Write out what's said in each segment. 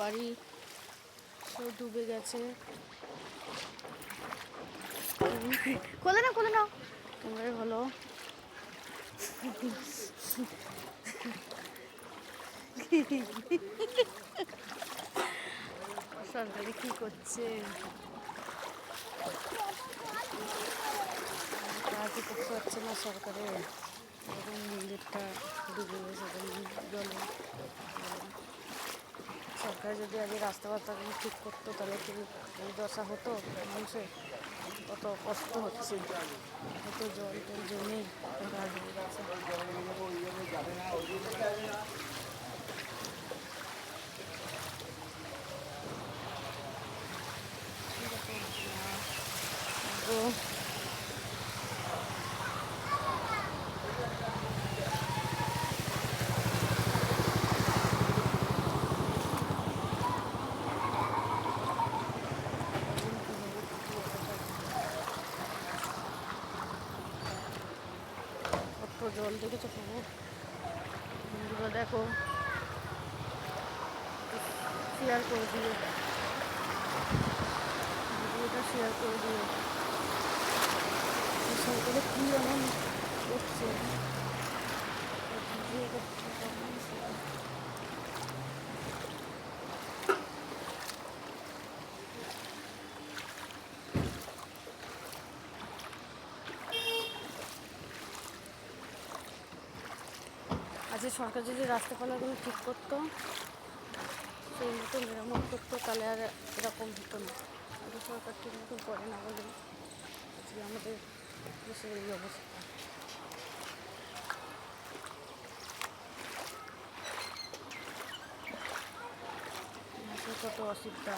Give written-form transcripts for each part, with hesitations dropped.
বাড়ি সব ডুবে গেছে। কোলে নাও ক্যামেরায় ভালো। সরকারি কি করছে, কাজই করতে পারছে না সরকারে। এরকম মন্দিরটা ডুবে গেছে জলে। সরকার যদি আগে রাস্তা বাস্তাগুলো ঠিক করতো তাহলে কি এই দশা হতো মানুষের? কত কষ্ট হচ্ছে, কত জল টল জমে কাজ হয়ে গেছে। কত জল দেখেছো প্রভু, বন্ধুরা দেখো, শেয়ার করে দিও, ভিডিওটা শেয়ার করে দিও। সরকারে কী এমন করছে, আজকে সরকার যদি রাস্তাপালাগুলো ঠিক করতো, সেই মতো মেরামত করতো, তাহলে আর এরকম হতো না। আজকে সরকার ঠিক মতো করে না বলে আজকে আমাদের দেশের এই অবস্থা। কত অসুবিধা।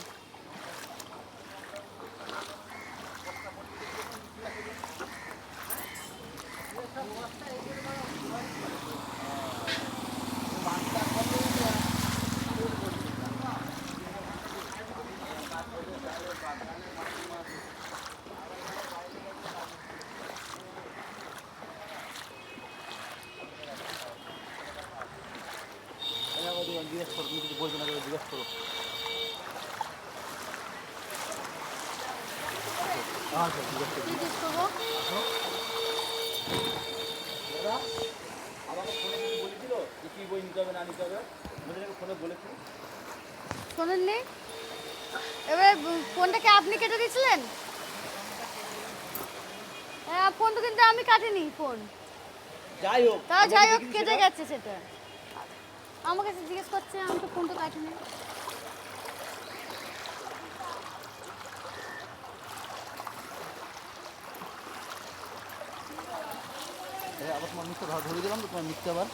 জিজ্ঞেস করো, তুমি কিছু বলছো না, জিজ্ঞেস করো। আচ্ছা জিজ্ঞেস করবো। দাদা আমাকে ফোনে কিছু বলেছিল যে কী বই নিতে হবে না নিতে হবে, আমাদেরকে ফোনে বলেছিল। শোনেননি? এবারে ফোনটাকে আপনি কেটে দিয়েছিলেন? হ্যাঁ, ফোন তো কিন্তু আমি কাটিনি ফোন। যাই হোক, তা যাই হোক, কেটে গেছে সেটা। আমার কাছে জিজ্ঞেস করছে, আমি তো ফোন তো কাটিনি। আবার তোমার মিথ্যা ধরে দিলাম তো, তোমার মিথ্যা আবার